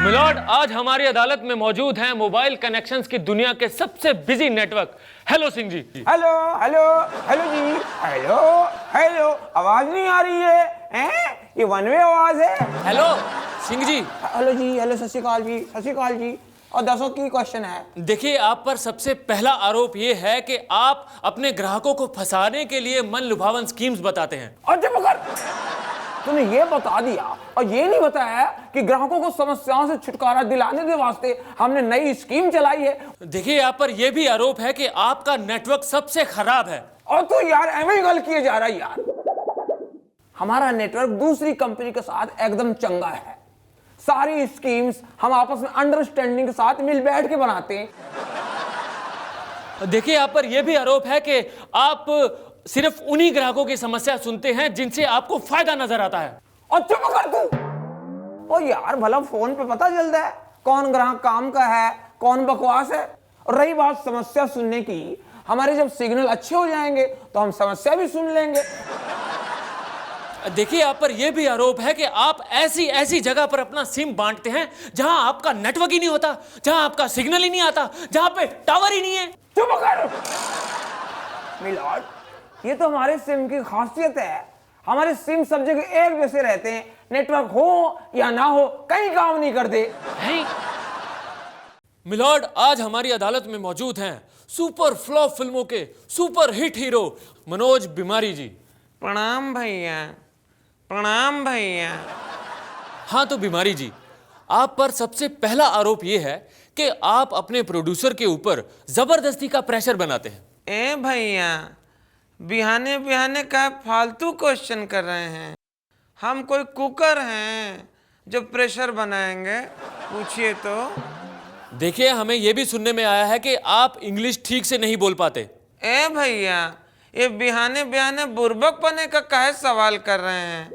Milord, आज हमारी अदालत में मौजूद हैं मोबाइल कनेक्शंस की दुनिया के सबसे busy network. Hello Singh ji. Hello hello hello जी। हेलो हेलो, आवाज नहीं आ रही है हैं? ये वन वे आवाज है। हेलो सिंह जी। हेलो जी, हेलो, सत श्री अकाल जी, सत श्री अकाल जी। और दसों की क्वेश्चन है। देखिए, आप पर सबसे पहला आरोप ये है कि आप अपने ग्राहकों को फंसाने के लिए मन लुभावन स्कीम्स बताते हैं। और जब अगर तूने ये बता दिया और ये नहीं बताया कि ग्राहकों को समस्याओं से छुटकारा दिलाने के वास्ते हमने नई स्कीम चलाई है। देखिए, आप पर यह भी आरोप है कि आपका नेटवर्क सबसे खराब है। और तू यार एवं ही गल किए जा रहा है यार। हमारा नेटवर्क दूसरी कंपनी के साथ एकदम चंगा है। सारी स्कीम्स हम आपस में अंडरस्टैंडिंग के साथ मिल बैठ के बनाते हैं। देखिए, आप पर यह भी आरोप है कि आप सिर्फ उन्हीं ग्राहकों की समस्या सुनते हैं जिनसे आपको फायदा नजर आता है। और चुप कर तू। ओ यार, भला फोन पे पता चलता है कौन ग्राहक काम का है, कौन बकवास है। और रही बात समस्या सुनने की, हमारे जब सिग्नल अच्छे हो जाएंगे तो हम समस्या भी सुन लेंगे। देखिए, आप पर यह भी आरोप है कि आप ऐसी ऐसी जगह पर अपना सिम बांटते हैं जहां आपका नेटवर्क ही नहीं होता, जहां आपका सिग्नल ही नहीं आता, जहां पे टावर ही नहीं है। चुप कर मिलॉर्ड, ये तो हमारे सिम की खासियत है। हमारे सिम सब जगह एक जैसे रहते हैं। नेटवर्क हो या ना हो, कहीं काम नहीं करते। मिलॉर्ड, आज हमारी अदालत में मौजूद हैं सुपर फ्लॉप फिल्मों के सुपर हिट हीरो मनोज बिमारी जी। प्रणाम भैया, प्रणाम भैया। हाँ तो बिमारी जी, आप पर सबसे पहला आरोप यह है कि आप अपने प्रोड्यूसर के ऊपर जबरदस्ती का प्रेशर बनाते हैं। ए भैया, बिहाने बिहाने का फालतू क्वेश्चन कर रहे हैं? हम कोई कुकर हैं जो प्रेशर बनाएंगे? पूछिए तो। देखिए, हमें यह भी सुनने में आया है कि आप इंग्लिश ठीक से नहीं बोल पाते। ए भैया, ये बिहाने बिहाने बुर्बक पने का काहे सवाल कर रहे हैं?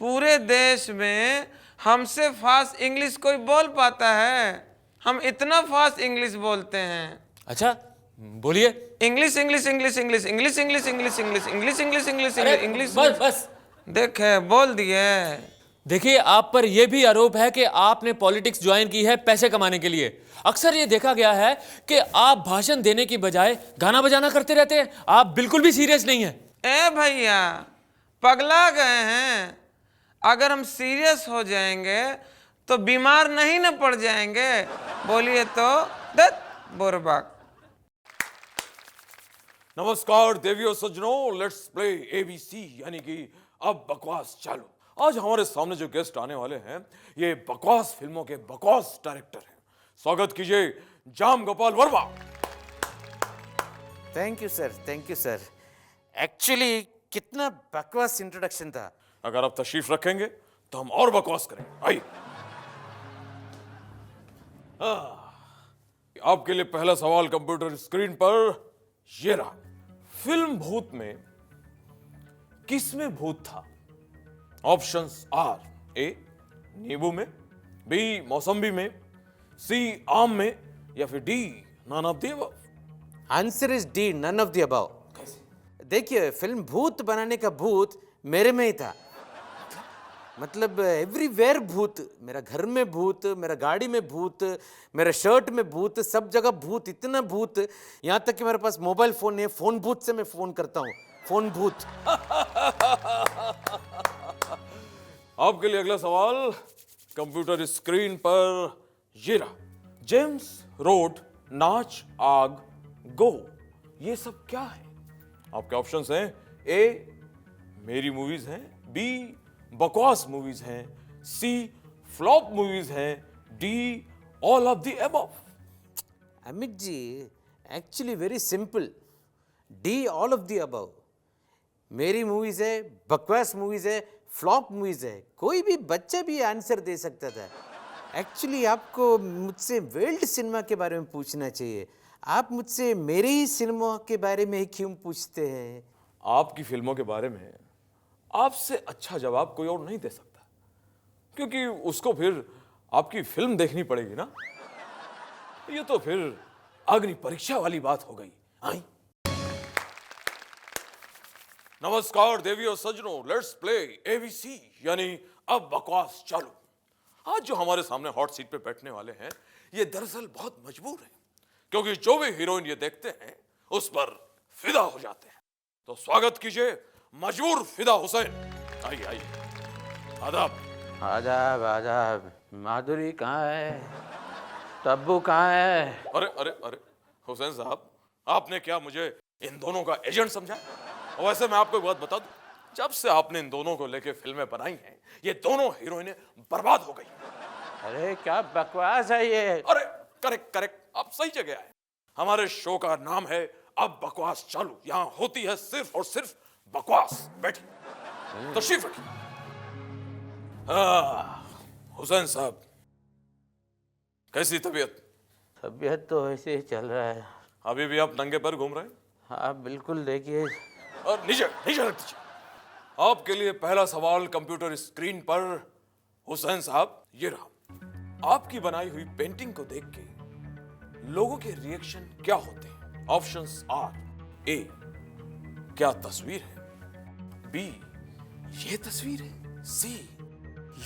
पूरे देश में हमसे फास्ट इंग्लिश कोई बोल पाता है? हम इतना फास्ट इंग्लिश बोलते हैं। अच्छा, बोलिए। English English English English English English English English English English English English. बस बस, देखे, बोल दिए। देखिए, आप पर यह भी आरोप है कि आपने पॉलिटिक्स ज्वाइन की है पैसे कमाने के लिए। अक्सर ये देखा गया है कि आप भाषण देने की बजाय गाना बजाना करते रहते हैं। आप बिल्कुल भी सीरियस नहीं हैं। ए भैया, पगला गए हैं? अगर हम सीरियस हो जाएंगे तो बीमार नहीं न पड़ जाएंगे? बोलिए तो। दत्त बुर्बक। नमस्कार देवियों सज्जनों, लेट्स प्ले एबीसी, यानी कि अब बकवास चालू। आज हमारे सामने जो गेस्ट आने वाले हैं, ये बकवास फिल्मों के बकवास डायरेक्टर हैं। स्वागत कीजिए जाम Gopal Varma. Thank you sir, thank you sir. Actually कितना बकवास इंट्रोडक्शन था। अगर आप तशरीफ रखेंगे तो हम और बकवास करेंगे। आइए। आपके लिए पहला सवाल कंप्यूटर स्क्रीन पर ये रहा। फिल्म भूत में किसमें भूत था? ऑप्शंस आर: ए नींबू में, बी मौसम्बी में, सी आम में, या फिर D none of the above. Answer is D, none of the above. देखिए, फिल्म भूत बनाने का भूत मेरे में ही था। मतलब एवरीवेयर भूत। मेरा घर में भूत, मेरा गाड़ी में भूत, मेरे शर्ट में भूत, सब जगह भूत, इतना भूत। यहाँ तक कि मेरे पास मोबाइल फोन है, फोन भूत से मैं फोन करता हूँ, फोन भूत। आपके लिए अगला सवाल कंप्यूटर स्क्रीन पर ये रहा। जेम्स रोड नाच आग गो, ये सब क्या है? आपके ऑप्शंस हैं: ए मेरी मूवीज हैं, बी बकवास मूवीज हैं, सी फ्लॉप मूवीज हैं, D all of the above. Amit ji, actually very simple, D all of the above. मेरी मूवीज है, बकवास मूवीज है, फ्लॉप मूवीज है, कोई भी बच्चा भी आंसर दे सकता था। एक्चुअली आपको मुझसे वर्ल्ड सिनेमा के बारे में पूछना चाहिए। आप मुझसे मेरे ही सिनेमा के बारे में ही क्यों पूछते हैं? आपकी फिल्मों के बारे में आपसे अच्छा जवाब कोई और नहीं दे सकता, क्योंकि उसको फिर आपकी फिल्म देखनी पड़ेगी ना। ये तो फिर अग्नि परीक्षा वाली बात हो गई। आई। नमस्कार देवियों सज्जनों, लेट्स प्ले एबीसी, यानी अब बकवास चालू। आज जो हमारे सामने हॉट सीट पे बैठने वाले हैं ये दरअसल बहुत मजबूर हैं, क्योंकि जो भी हीरोइन ये देखते हैं उस पर फिदा हो जाते हैं। तो स्वागत कीजिए मजबूर फिदा हुसैन। आइए आइए। आदाब। आदाब आदाब। माधुरी कहाँ है? तब्बू कहाँ है? अरे अरे अरे हुसैन साहब, आपने क्या मुझे इन दोनों का एजेंट समझा? और वैसे मैं आपको एक बात बता दूं, जब से आपने इन दोनों को लेके फिल्में बनाई हैं ये दोनों हीरोइनें बर्बाद हो गई। अरे क्या बकवास है ये? अरे करेक्ट करेक्ट, आप सही जगह आए। हमारे शो का नाम है अब बकवास चालू। यहाँ होती है सिर्फ और सिर्फ बकवास। बैठिए, तशरीफ रखिए। हुसैन साहब, कैसी तबीयत? तबीयत तो ऐसे ही चल रहा है। अभी भी आप नंगे पैर घूम रहे हैं? हाँ बिल्कुल, देखिए। और नीचे नीचे रख दीजिए। आपके लिए पहला सवाल कंप्यूटर स्क्रीन पर। हुसैन साहब, ये रहा। आपकी बनाई हुई पेंटिंग को देख के लोगों के रिएक्शन क्या होते हैं? ऑप्शंस आर: ए, क्या तस्वीर है? बी, ये तस्वीर है? सी,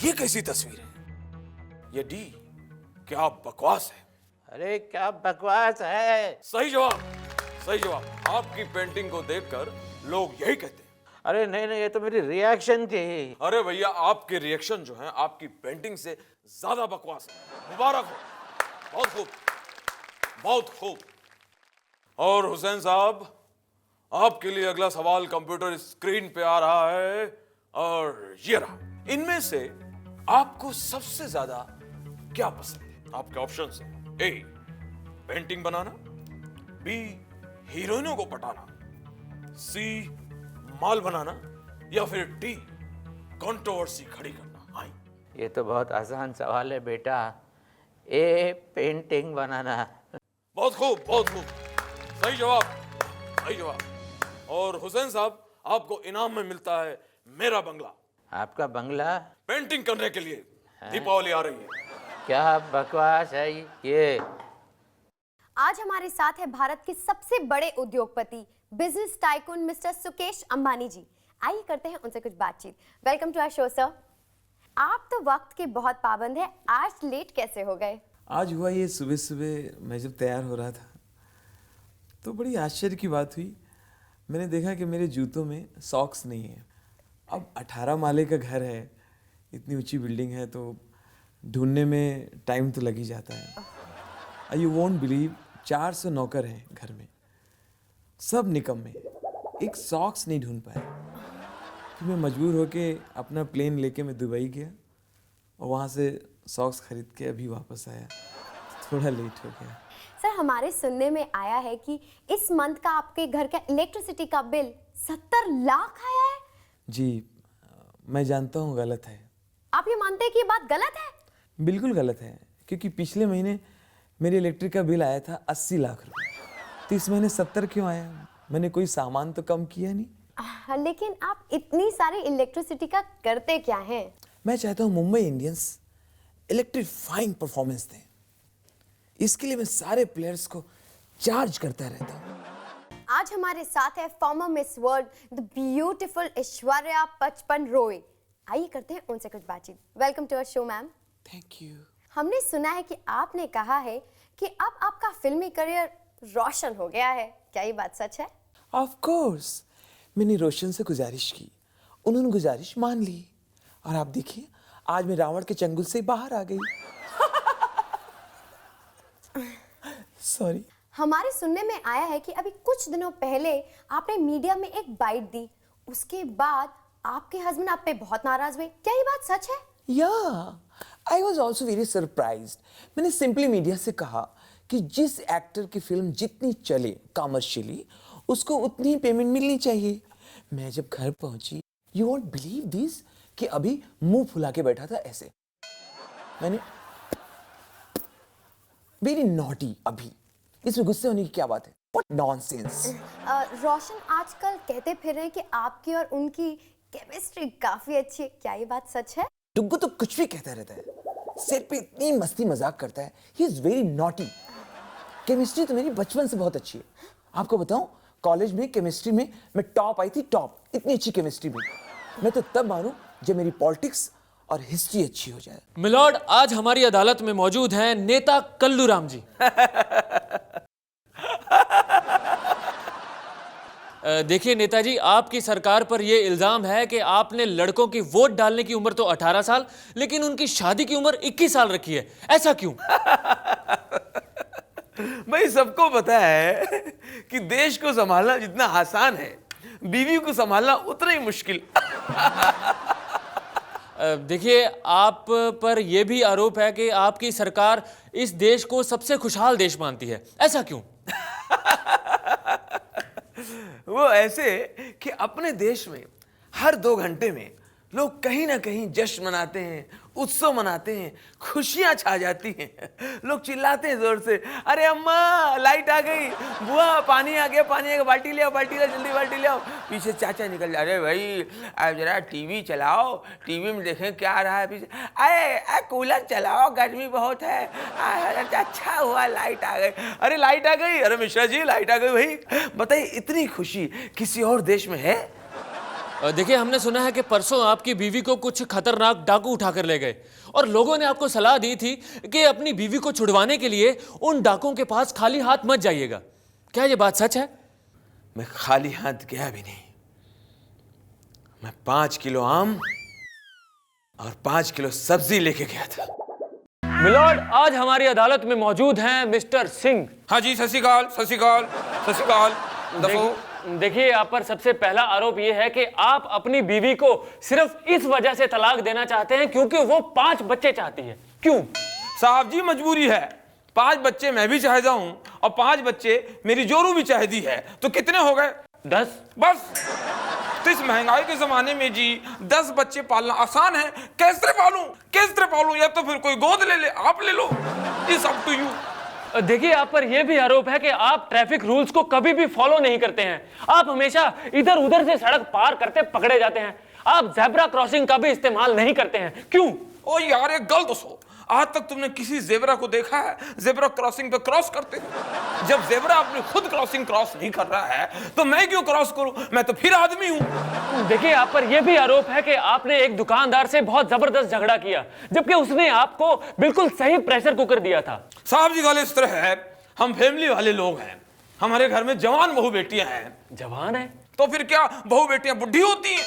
ये कैसी तस्वीर है? या डी, क्या बकवास है? अरे क्या बकवास है? सही जवाब, सही जवाब। आपकी पेंटिंग को देखकर लोग यही कहते हैं। अरे नहीं नहीं, ये तो मेरी रिएक्शन थी। अरे भैया, आपके रिएक्शन जो हैं आपकी पेंटिंग से ज्यादा बकवास है। मुबारक हो, बहुत खूब, बहुत खूब। और हुसैन साहब, आपके लिए अगला सवाल कंप्यूटर स्क्रीन पे आ रहा है और ये रहा। इनमें से आपको सबसे ज्यादा क्या पसंद है? आपके ऑप्शंस हैं: ए, पेंटिंग बनाना; बी, हीरोइनों को पटाना; सी, माल बनाना; या फिर डी, कंट्रोवर्सी खड़ी करना। आई, ये तो बहुत आसान सवाल है बेटा। ए, पेंटिंग बनाना। बहुत खूब, बहुत खूब, सही जवाब, सही जवाब। और हुसैन साहब, आपको इनाम में मिलता है मेरा बंगला, आपका बंगला? पेंटिंग करने के लिए। दीपावली आ रही है। क्या बकवास है ये? आज हमारे साथ है भारत के सबसे बड़े उद्योगपति, business tycoon mister Sukesh Ambani ji. आइए करते हैं उनसे कुछ बातचीत। Welcome to our show sir. आप तो वक्त के बहुत पाबंद हैं, आज लेट कैसे हो गए? आज हुआ ये, सुबह सुबह मैं जब तैयार हो रहा था तो बड़ी आश्चर्य की बात हुई। मैंने देखा कि मेरे जूतों में सॉक्स नहीं है। अब 18 माले का घर है, इतनी ऊंची बिल्डिंग है, तो ढूंढने में टाइम तो लग ही जाता है। यू वोंट बिलीव, 400 नौकर हैं घर में, सब निकम्मे, एक सॉक्स नहीं ढूंढ पाए। फिर मैं मजबूर होके अपना प्लेन लेके मैं दुबई गया और वहाँ से सॉक्स खरीद के अभी वापस आया। थोड़ा लेट हो गया। सर, हमारे सुनने में आया है कि इस मंथ का आपके घर का इलेक्ट्रिसिटी का बिल 70 लाख आया है। जी, मैं जानता हूँ गलत है। आप ये मानते हैं कि ये बात गलत है? बिल्कुल गलत है, क्योंकि पिछले महीने मेरे इलेक्ट्रिक का बिल आया था 80 लाख रुपए, तो इस महीने 70 क्यों आया? मैंने कोई सामान तो कम किया नहीं। लेकिन आप इतनी सारी इलेक्ट्रिसिटी का करते क्या हैं? मैं चाहता हूँ मुंबई इंडियंस इलेक्ट्रीफाइंग परफॉर्मेंस दें। इसके लिए मैं सारे प्लेयर्स को चार्ज करता रहता हूँ। आज हमारे साथ है former miss world the beautiful Aishwarya पचपन रॉय। आइए करते हैं उनसे कुछ बातचीत। Welcome to our show ma'am. Thank you. हमने सुना है कि आपने कहा है कि अब आपका फिल्मी करियर रोशन हो गया है, क्या ये बात सच है? ऑफ कोर्स, मैंने रोशन से गुजारिश की, उन्होंने गुजारिश मान ली, और आप देखिए आज मैं रावण के चंगुल से बाहर आ गई। सॉरी। हमारे सुनने में आया है कि अभी कुछ दिनों पहले आपने मीडिया में एक बाइट दी, उसके बाद आपके हस्बैंड आप पे बहुत नाराज हुए, क्या ये बात सच है? Yeah, I was also very surprised. मैंने सिंपली मीडिया से कहा कि जिस एक्टर की फिल्म जितनी चले कमर्शियली उसको उतनी ही पेमेंट मिलनी चाहिए। मैं जब घर पहुंची, यू वोंट बिलीव दिस, कि अभी मुंह फुला के बैठा था ऐसे। मैंने वेरी नॉटी, अभी इसमें गुस्से होने की क्या बात है? What nonsense. रोशन आजकल कहते फिर रहे हैं कि आपकी और उनकी केमिस्ट्री काफी अच्छी है, क्या ये बात सच है? डुग्गू तो कुछ भी कहता रहता है, सेट पे इतनी मस्ती मजाक करता है। He is very naughty. Chemistry तो मेरी बचपन से बहुत अच्छी है। आपको बताऊं, कॉलेज में केमिस्ट्री में मैं टॉप आई थी, टॉप, इतनी अच्छी केमिस्ट्री में। मैं तो तब मानूं जब मेरी पॉलिटिक्स और हिस्ट्री अच्छी हो जाए। मिलॉर्ड, आज हमारी अदालत में मौजूद हैं नेता कल्लूराम जी। देखिए नेताजी, आपकी सरकार पर यह इल्जाम है कि आपने लड़कों की वोट डालने की उम्र तो 18 साल, लेकिन उनकी शादी की उम्र 21 साल रखी है। ऐसा क्यों? भाई सबको पता है कि देश को संभालना जितना आसान है, बीवी को संभालना उतना ही मुश्किल। देखिए, आप पर यह भी आरोप है कि आपकी सरकार इस देश को सबसे खुशहाल देश मानती है। ऐसा क्यों? वो ऐसे कि अपने देश में हर 2 घंटे में लोग कहीं ना कहीं जश्न मनाते हैं, उत्सव मनाते हैं, खुशियां छा जाती हैं। लोग चिल्लाते हैं जोर से, अरे अम्मा लाइट आ गई, बुआ पानी आ गया, बाल्टी ले आओ, जल्दी बाल्टी ले आओ। पीछे चाचा निकल जा रहे, भाई अब जरा टीवी चलाओ, टीवी में देखें क्या आ रहा है। पीछे अरे कूलर चलाओ, गर्मी बहुत है। अच्छा हुआ लाइट आ गई। अरे लाइट आ गई, अरे मिश्रा जी लाइट आ गई। भाई बताइए, इतनी खुशी किसी और देश में है? देखिए, हमने सुना है कि परसों आपकी बीवी को कुछ खतरनाक डाकू उठाकर ले गए और लोगों ने आपको सलाह दी थी कि अपनी बीवी को छुड़वाने के लिए उन डाकुओं के पास खाली हाथ मत जाइएगा। क्या ये बात सच है? मैं खाली हाथ गया भी नहीं। मैं 5 किलो आम और 5 किलो सब्जी लेके गया था। मिलॉर्ड, आज हमारी अदालत में मौजूद हैं मिस्टर सिंह। हाँ जी, सत श्री अकाल। देखिए, आप पर सबसे पहला आरोप यह है कि आप अपनी बीवी को सिर्फ इस वजह से तलाक देना चाहते हैं क्योंकि वो 5 बच्चे चाहती है। क्यों? साहब जी मजबूरी है। 5 बच्चे मैं भी चाहता हूं और 5 बच्चे मेरी जोरू भी चाहती है, तो कितने हो गए? 10। बस। तो इस महंगाई के जमाने में जी 10 बच्चे पालना आसान है। कैसे पालूं? या तो फिर कोई गोद ले ले, आप ले लो। It's up to you. देखिए, आप पर यह भी आरोप है कि आप ट्रैफिक रूल्स को कभी भी फॉलो नहीं करते हैं। आप हमेशा इधर उधर से सड़क पार करते पकड़े जाते हैं। आप ज़ेब्रा क्रॉसिंग का भी इस्तेमाल नहीं करते हैं। क्यों? ओ यार, एक गलत दोस्तों, आज तक तुमने किसी ज़ेब्रा को देखा है ज़ेब्रा क्रॉसिंग पे क्रॉस करते? जब ज़ेब्रा अपनी खुद क्रॉस नहीं कर रहा है तो मैं क्यों क्रॉस करूं? मैं तो फिर आदमी हूं। देखिए, आप पर यह भी आरोप है कि आपने एक दुकानदार से बहुत जबरदस्त झगड़ा किया जबकि उसने आपको बिल्कुल सही प्रेशर कुकर दिया था। साहब जी, गाल इस तरह है, हम फैमिली वाले लोग हैं। हमारे घर में जवान बहू बेटियां हैं। जवान है तो फिर क्या बहू बेटियां बुढ़ी होती हैं?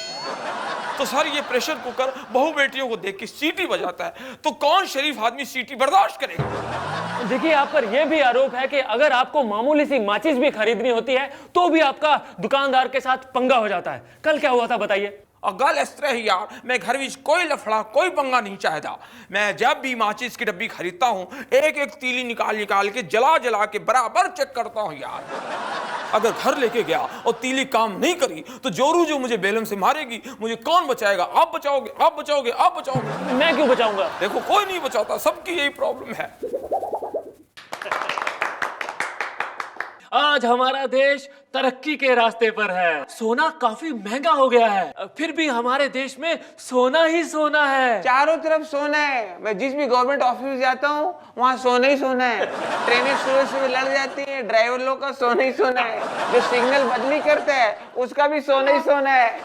तो सर, ये प्रेशर कुकर बहू बेटियों को देख के सीटी बजाता है, तो कौन शरीफ आदमी सीटी बर्दाश्त करेगा? देखिए, आप पर यह भी आरोप है कि अगर आपको मामूली सी माचिस भी खरीदनी होती है तो भी आपका दुकानदार के साथ पंगा हो जाता है। कल क्या हुआ था बताइए? और गल इस तरह ही यार, मैं घर में कोई लफड़ा कोई पंगा नहीं चाहता। मैं जब भी माचिस की डब्बी खरीदता हूँ, एक एक तीली निकाल के जला के बराबर चेक करता हूँ यार। अगर घर लेके गया और तीली काम नहीं करी तो जोरू जो मुझे बेलम से मारेगी, मुझे कौन बचाएगा? आप बचाओगे। मैं क्यों बचाऊंगा? देखो, कोई नहीं बचाता, सबकी यही प्रॉब्लम है। आज हमारा देश तरक्की के रास्ते पर है। सोना काफी महंगा हो गया है, फिर भी हमारे देश में सोना ही सोना है। चारों तरफ सोना है। मैं जिस भी गवर्नमेंट ऑफिस में जाता हूँ वहाँ सोना ही सोना है। ट्रेनें सुबह सुबह लड़ जाती हैं, ड्राइवर लोग का सोना ही सोना है। जो सिग्नल बदली करता है उसका भी सोना ही सोना है।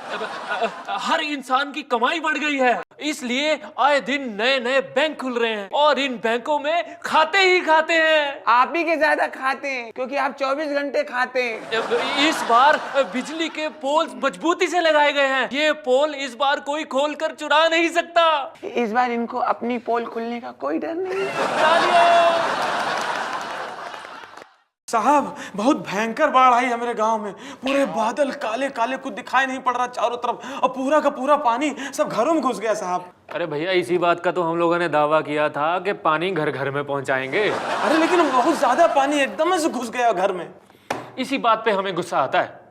हर इंसान की कमाई बढ़ गई है, इसलिए आए दिन नए नए बैंक खुल रहे हैं और इन बैंकों में खाते ही खाते हैं। आप ही के ज्यादा खाते हैं क्योंकि आप 24 घंटे खाते हैं। इस बार बिजली के पोल्स मजबूती से लगाए गए हैं। ये पोल इस बार कोई खोलकर चुरा नहीं सकता। इस बार इनको अपनी पोल खुलने का कोई डर नहीं। साहब, बहुत भयंकर बाढ़ आई है मेरे गांव में। पूरे बादल काले काले, कुछ दिखाई नहीं पड़ रहा चारों तरफ, और पूरा का पूरा पानी सब घरों में घुस गया साहब। अरे भैया, इसी बात का तो हम लोगों ने दावा किया था कि पानी घर घर में पहुंचाएंगे। अरे लेकिन बहुत ज्यादा पानी एकदम से घुस गया घर में। इसी बात पे हमें गुस्सा आता है।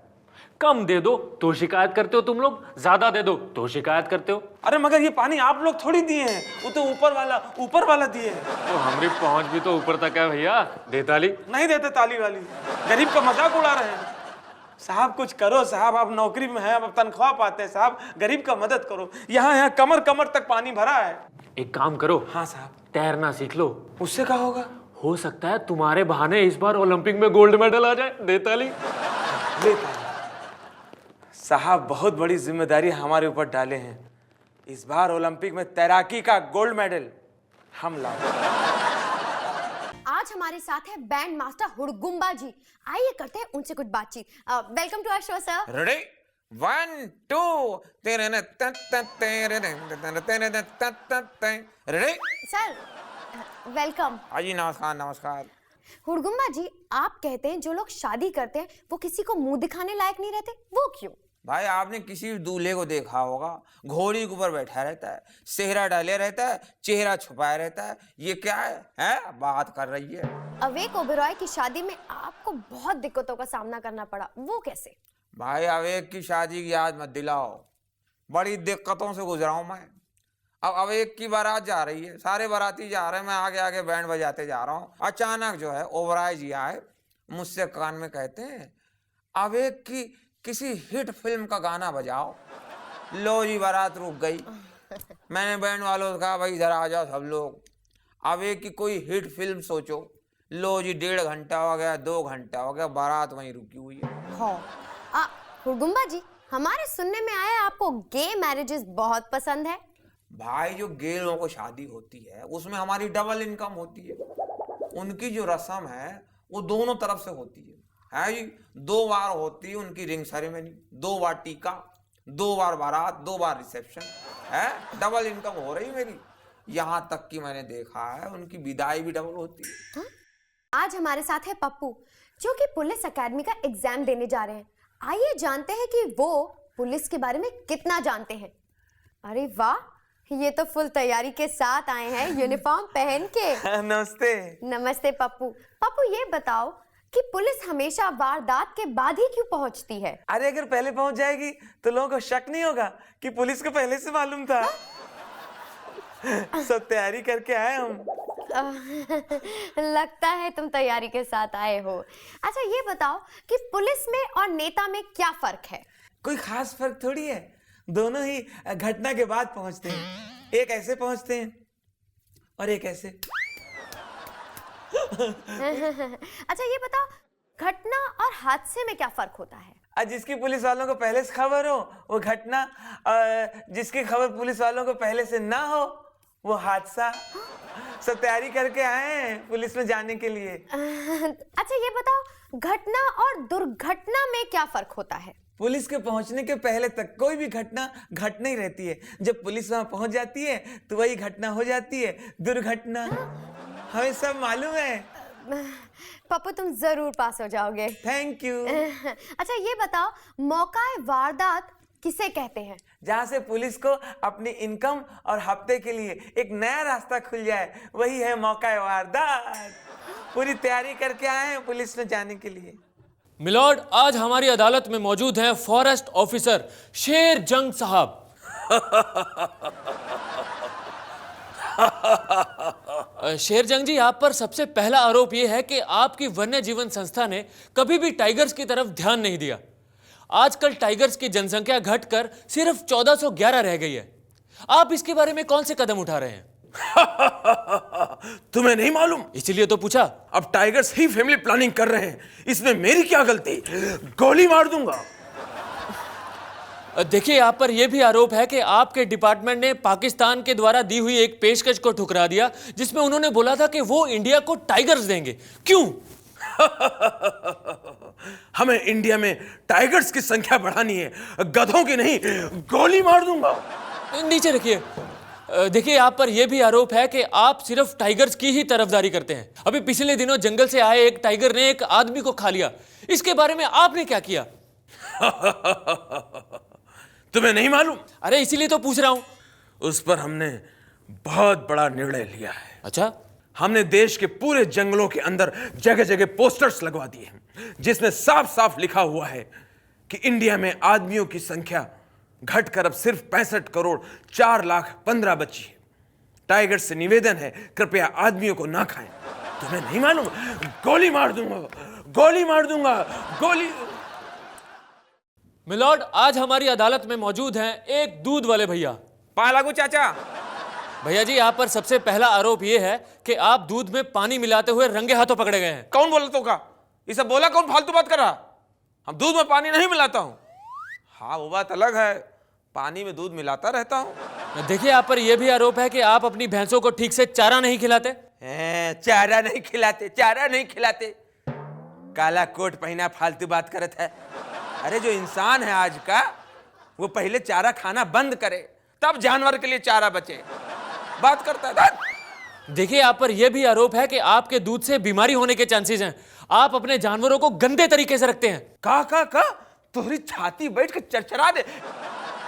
कम दे दो तो शिकायत करते हो तुम लोग, ज्यादा दे दो तो शिकायत करते हो। अरे मगर ये पानी आप लोग थोड़ी दिए हैं, वो तो ऊपर वाला दिए हैं। तो हमारी पहुंच भी तो ऊपर तक है भैया। दे ताली। नहीं देते ताली वाली, गरीब का मजाक उड़ा रहे हैं। साहब कुछ करो साहब, आप नौकरी में हैं, आप तनख्वाह पाते हैं साहब, गरीब का मदद करो। यहाँ कमर तक पानी भरा है। एक काम करो। हाँ साहब। तैरना सीख लो। उससे क्या होगा? हो सकता है तुम्हारे बहाने इस बार ओलंपिक में गोल्ड मेडल आ जाए। दे ताली। साहब बहुत बड़ी जिम्मेदारी हमारे ऊपर डाले हैं, इस बार ओलंपिक में तैराकी का गोल्ड मेडल हम लाए। आज हमारे साथ है बैंड मास्टर हुड़गुम्बा जी। आइए करते हैं उनसे कुछ बातचीत। Welcome to our show sir. Ready 1 2 तेरे न रेडी। Sir welcome. जी नमस्कार नमस्कार। हुड़गुम्बा जी, आप कहते हैं जो लोग शादी करते हैं वो किसी को मुंह दिखाने लायक नहीं रहते, वो क्यों? भाई आपने किसी भी दूल्हे को देखा होगा, घोड़ी के ऊपर बैठा रहता है, सेहरा डाले रहता है, चेहरा छुपाया रहता है। ये क्या है? बात कर रही है। अवेक ओबेरॉय की शादी में आपको बहुत दिक्कतों का सामना करना पड़ा, वो कैसे? भाई अवेक की शादी की याद मत दिलाओ, बड़ी दिक्कतों से गुजरा हूं मैं। अब अवेक की बारात जा रही है, सारे बाराती जा रहे हैं, मैं आगे आगे बैंड बजाते जा रहा हूँ। अचानक जो है ओबेरॉय जी आए, मुझसे कान में कहते हैं अवेक की किसी हिट फिल्म का गाना बजाओ। लो जी बारात रुक गई। मैंने बैंड वालों से कहा भाई इधर आ जाओ सब लोग, अवेक की कोई हिट फिल्म सोचो। लो जी 1.5 घंटा हो गया, 2 घंटा हो गया, बारात वहीं रुकी हुई है। हाँ हुड़गुम्बा जी, हमारे सुनने में आया आपको गे मैरिजेस बहुत पसंद है। भाई जो गे लोगों को शादी होती है उसमें हमारी डबल इनकम होती है। उनकी जो रस्म है वो दोनों तरफ से होती है जी। 2 बार होती है उनकी रिंग सेरेमनी, 2 बार टीका, 2 बार बारात, 2 बार रिसेप्शन है। डबल इनकम हो रही मेरी। यहाँ तक कि मैंने देखा है उनकी विदाई भी डबल होती है। हाँ? आज हमारे साथ है पप्पू, जो कि पुलिस एकेडमी का एग्जाम देने जा रहे हैं। आइए जानते हैं कि वो पुलिस के बारे में कितना जानते हैं। अरे वाह, ये तो फुल तैयारी के साथ आए हैं, यूनिफॉर्म पहन के। नमस्ते। नमस्ते पप्पू। पप्पू ये बताओ कि पुलिस हमेशा वारदात के बाद ही क्यों पहुंचती है? अरे अगर पहले पहुंच जाएगी तो लोगों को शक नहीं होगा कि पुलिस को पहले से मालूम था। सब तैयारी करके आए हम। लगता है तुम तैयारी के साथ आए हो। अच्छा ये बताओ कि पुलिस में और नेता में क्या फर्क है? कोई खास फर्क थोड़ी है, दोनों ही घटना के बाद पहुंचते हैं। एक ऐसे पहुंचते हैं और एक ऐसे। अच्छा ये बताओ, घटना और हादसे में क्या फर्क होता है? जिसकी पुलिस वालों को पहले से खबर हो वो घटना, जिसकी खबर पुलिस वालों को पहले से ना हो वो हादसा। सब तैयारी करके आए हैं पुलिस में जाने के लिए। अच्छा ये बताओ, घटना और दुर्घटना में क्या फर्क होता है? पुलिस के पहुंचने के पहले तक कोई भी घटना घट नहीं रहती है। जब पुलिस वहां पहुंच जाती है तो वही घटना हो जाती है, दुर्घटना। हमें सब मालूम है। पप्पू तुम जरूर पास हो जाओगे। Thank you. अच्छा ये बताओ, मौकाए वारदात किसे कहते हैं? जहाँ से पुलिस को अपनी इनकम और हफ्ते के लिए एक नया रास्ता खुल जाए, वही है मौका वारदात। पूरी तैयारी करके आए हैं पुलिस में जाने के लिए। मिलॉर्ड, आज हमारी अदालत में मौजूद हैं फॉरेस्ट ऑफिसर शेर जंग साहब। शेर जंग जी, आप पर सबसे पहला आरोप यह है कि आपकी वन्य जीवन संस्था ने कभी भी टाइगर्स की तरफ ध्यान नहीं दिया। आजकल टाइगर्स की जनसंख्या घटकर सिर्फ 1411 रह गई है। आप इसके बारे में कौन से कदम उठा रहे हैं? तुम्हें नहीं मालूम? इसीलिए तो पूछा। अब टाइगर्स ही फैमिली प्लानिंग कर रहे हैं, इसमें मेरी क्या गलती? गोली मार दूंगा। देखिए, आप पर यह भी आरोप है कि आपके डिपार्टमेंट ने पाकिस्तान के द्वारा दी हुई एक पेशकश को ठुकरा दिया, जिसमें उन्होंने बोला था कि वो इंडिया को टाइगर्स देंगे। क्यों? हमें इंडिया में टाइगर्स की संख्या बढ़ानी है, गधों की नहीं। गोली मार दूंगा। नीचे रखिए। देखिए, आप पर यह भी आरोप है कि आप सिर्फ टाइगर्स की ही तरफदारी करते हैं। अभी पिछले दिनों जंगल से आए एक टाइगर ने एक आदमी को खा लिया। इसके बारे में आपने क्या किया? तुम्हें नहीं मालूम? अरे इसीलिए तो पूछ रहा हूं। उस पर हमने बहुत बड़ा निर्णय लिया है। अच्छा? हमने देश के पूरे जंगलों के अंदर जगह जगह पोस्टर्स लगवा दिए हैं, जिसमें साफ साफ लिखा हुआ है कि इंडिया में आदमियों की संख्या घटकर अब सिर्फ 65 करोड़ 4 लाख 15 बची है। टाइगर से निवेदन है, कृपया आदमियों को ना खाएं। तुम्हें नहीं मालूम? गोली मार दूंगा, गोली मार दूंगा, गोली। मिलॉर्ड, आज हमारी अदालत में मौजूद हैं एक दूध वाले भैया। पालागू चाचा। भैया जी, आप पर सबसे पहला आरोप यह है कि आप दूध में पानी मिलाते हुए रंगे हाथों पकड़े गए हैं। कौन बोला तो का? ये सब बोला कौन? फालतू बात कर रहा। हम दूध में पानी नहीं मिलाता हूं। हाँ वो बात अलग है, पानी में दूध मिलाता रहता हूँ। देखिए, आप पर यह भी आरोप है कि आप अपनी भैंसों को ठीक से चारा नहीं खिलाते। चारा नहीं खिलाते, चारा नहीं खिलाते। काला कोट पहना फालतू बात करत है। अरे जो इंसान है आज का, वो पहले चारा खाना बंद करे, तब जानवर के लिए चारा बचे। बात करता है। देखिए, आप पर यह भी आरोप है कि आपके दूध से बीमारी होने के चांसेस हैं। आप अपने जानवरों को गंदे तरीके से रखते हैं। का तोरी छाती बैठ के चरचरा दे।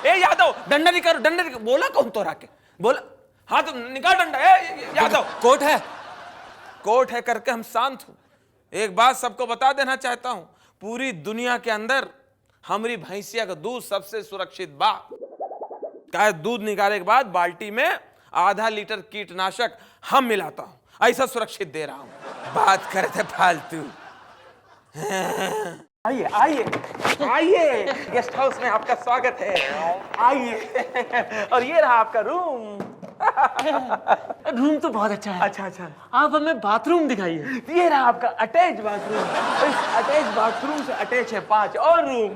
ए यादव, डंडा नहीं करो, डंडा नहीं करो। बोला कौन तोरा के? बोला हाँ तो निकाल डंडा। ए यादव, कोर्ट है। कोर्ट है करके हम शांत हूं। एक बात सबको बता देना चाहता हूं, पूरी दुनिया के अंदर हमारी भैंसिया का दूध सबसे सुरक्षित बा। क्या दूध निकालने के बाद बाल्टी में आधा लीटर कीटनाशक हम मिलाता हूं, ऐसा सुरक्षित दे रहा हूं। बात करते फालतू। आइए आइए आइए, गेस्ट हाउस में आपका स्वागत है। आइए। और ये रहा आपका रूम। रूम तो बहुत अच्छा है। अच्छा, आप हमें बाथरूम दिखाइए। ये रहा आपका अटैच बाथरूम। इस अटैच बाथरूम से अटैच है 5 और रूम।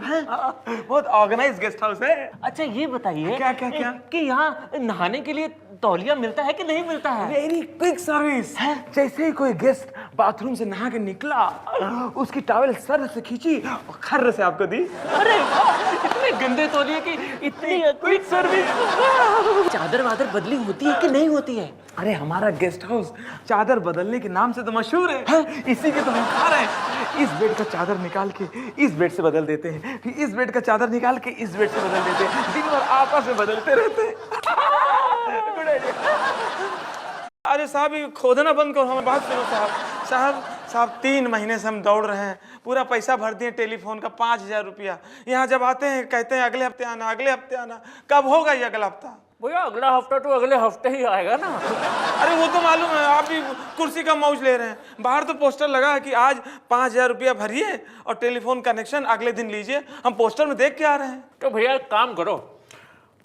बहुत ऑर्गेनाइज गेस्ट हाउस है। अच्छा, ये बताइए क्या कि यहाँ नहाने के लिए तौलिया मिलता है कि नहीं मिलता है? वेरी क्विक सर्विस है। जैसे ही कोई गेस्ट बाथरूम से नहा के निकला, उसकी टॉवेल सर से खींची और खर्र से आपको दी। अरे वाह, इतने गंदे तौलिए की इतनी क्विक सर्विस। चादर वादर बदली होती है कि नहीं होती है? अरे हमारा गेस्ट हाउस चादर बदलने के नाम से तो मशहूर है। इसी के तो हम खा रहे हैं। इस बेड का चादर निकाल के इस बेड से बदल देते हैं, फिर इस बेड का चादर निकाल के इस बेड से बदल देते हैं। दिन भर आपस में बदलते रहते हैं। अरे साहब, ये खोदना बंद करो। हमें बात सुनो साहब 3 महीने से हम दौड़ रहे हैं। पूरा पैसा भर दिए टेलीफोन का 5000 रुपया। यहाँ जब आते हैं कहते हैं अगले हफ्ते आना, अगले हफ्ते आना। कब होगा ये अगला हफ्ता? भैया, अगला हफ्ता तो अगले हफ्ते ही आएगा ना। अरे वो तो मालूम है, आप भी कुर्सी का मौज ले रहे हैं। बाहर तो पोस्टर लगा है कि आज 5000 रुपया भरिए और टेलीफोन कनेक्शन अगले दिन लीजिए। हम पोस्टर में देख के आ रहे हैं। तो भैया एक काम करो,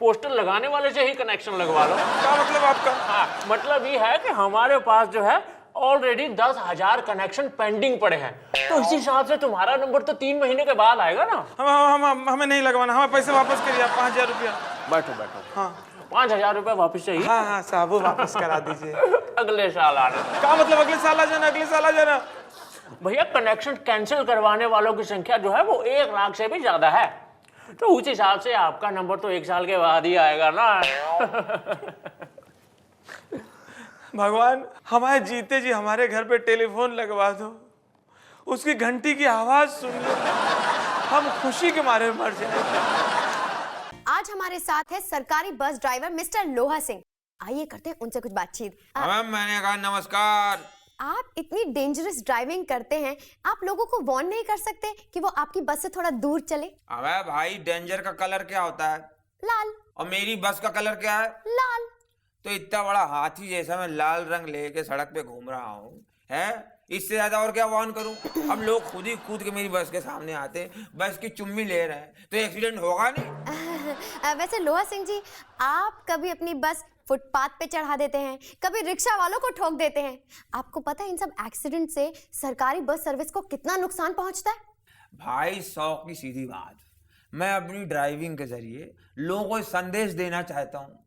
पोस्टर लगाने वाले से ही कनेक्शन लगवा लो। क्या मतलब आपका? हाँ, मतलब ये है कि हमारे पास जो है ऑलरेडी 10,000 कनेक्शन पेंडिंग पड़े हैं, तो इस हिसाब से तुम्हारा नंबर तो 3 महीने के बाद आएगा ना। हमें नहीं लगवाना, हमें पैसे वापस करिए। 5000 रुपया। बैठो। हाँ 5,000 रुपए वापस चाहिए। हाँ साहब, वो वापस करा दीजिए। अगले साल आना। क्या मतलब अगले साल आ जाना? अगले साल आ जाना? भैया, कनेक्शन कैंसिल करवाने वालों की संख्या जो है वो 1 लाख से भी ज्यादा है, तो उस हिसाब से आपका नंबर तो 1 साल के बाद ही आएगा ना। भगवान, हमारे जीते जी हमारे घर पे टेलीफोन लगवा दो, उसकी घंटी की आवाज सुन लो, हम खुशी के मारे मर जाएंगे। आज हमारे साथ है सरकारी बस ड्राइवर मिस्टर लोहा सिंह। आइए करते हैं उनसे कुछ बातचीत। मैंने कहा नमस्कार। आप इतनी डेंजरस ड्राइविंग करते हैं, आप लोगों को वार्न नहीं कर सकते कि वो आपकी बस से थोड़ा दूर चले? अबे भाई, डेंजर का कलर क्या होता है? लाल। और मेरी बस का कलर क्या है? लाल। तो इतना बड़ा हाथी जैसा मैं लाल रंग लेके सड़क पे घूम रहा हूँ, है? इससे ज्यादा और क्या वार्न करूं? हम लोग खुद ही कूद के मेरी बस के सामने आते, बस की चुम्मी ले रहे हैं, तो एक्सीडेंट होगा नहीं? वैसे लोहा सिंह जी, आप कभी अपनी बस फुटपाथ पे चढ़ा देते हैं, कभी रिक्शा वालों को ठोक देते हैं। आपको पता है इन सब एक्सीडेंट से सरकारी बस सर्विस को कितना नुकसान पहुंचता है? भाई 100 की सीधी बात, मैं अपनी ड्राइविंग के जरिए लोगों को संदेश देना चाहता हूँ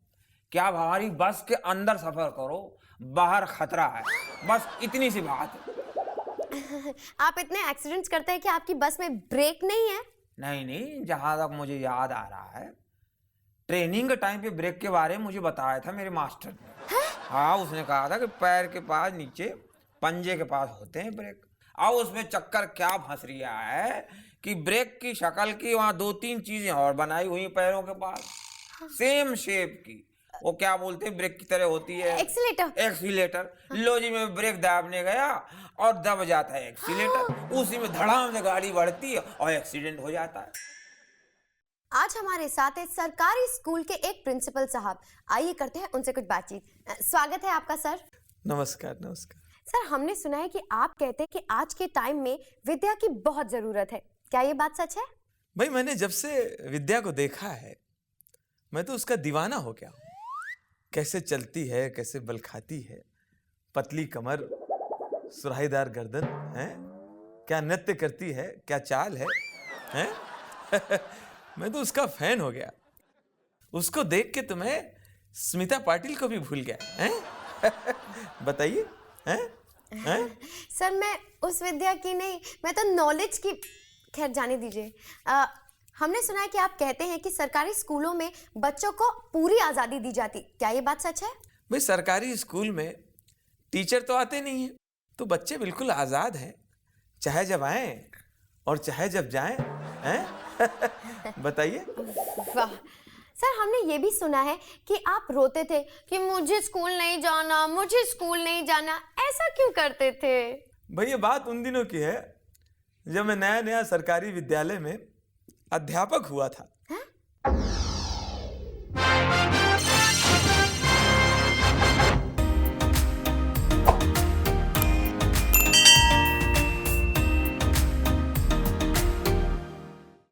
कि आप हमारी बस के अंदर सफर करो, बाहर खतरा है, बस इतनी सी बात है। आप इतने एक्सीडेंट्स करते हैं कि आपकी बस में ब्रेक नहीं है? नहीं, जहां तक मुझे याद आ रहा है, ट्रेनिंग के टाइम पे ब्रेक के बारे में मुझे बताया था मेरे मास्टर ने। हाँ, उसने कहा था कि पैर के पास नीचे पंजे के पास होते हैं ब्रेक। अब उसमें चक्कर क्या फंस रहा है कि ब्रेक की शक्ल की वहां 2-3 चीजें और बनाई हुई पैरों के पास, सेम शेप की। वो क्या बोलते हैं, ब्रेक की तरह होती है, एक्सीलेटर। लो जी, मैं ब्रेक दाबने गया और दब जाता है एक्सीलेटर, उसी में धड़ाम से गाड़ी बढ़ती है और एक्सीडेंट हो जाता है। आज हमारे साथ है सरकारी स्कूल के एक प्रिंसिपल साहब। आइए करते हैं उनसे कुछ बातचीत। स्वागत है आपका सर। नमस्कार। सर, हमने सुना है कि आप कहते हैं कि आज के टाइम में विद्या की बहुत जरूरत है, क्या ये बात सच है? भाई, मैंने जब से विद्या को देखा है, मैं तो उसका दीवाना हो गया हूँ। कैसे चलती है, कैसे बल खाती है, पतली कमर, सुराहीदार गर्दन है, क्या नृत्य करती है, क्या चाल है, हैं? मैं तो उसका फैन हो गया। उसको देख के तुम्हें स्मिता पाटिल को भी भूल गया हैं? बताइए हैं? सर मैं उस विद्या की नहीं, मैं तो नॉलेज की, खैर जाने दीजिए। हमने सुना है कि आप कहते हैं कि सरकारी स्कूलों में बच्चों को पूरी आज़ादी दी जाती, क्या ये बात सच है? भाई सरकारी स्कूल में टीचर तो आते नहीं हैं, तो बच्चे बिल्कुल आज़ाद हैं, चाहे जब आएं और चाहे जब जाएं हैं? बताइए। वाह सर, हमने ये भी सुना है कि आप रोते थे कि मुझे स्कूल नहीं जाना, मुझे स्कूल नहीं जाना, ऐसा क्यों करते थे? भाई ये बात उन दिनों की है जब मैं नया नया सरकारी विद्यालय में अध्यापक हुआ था। हैं?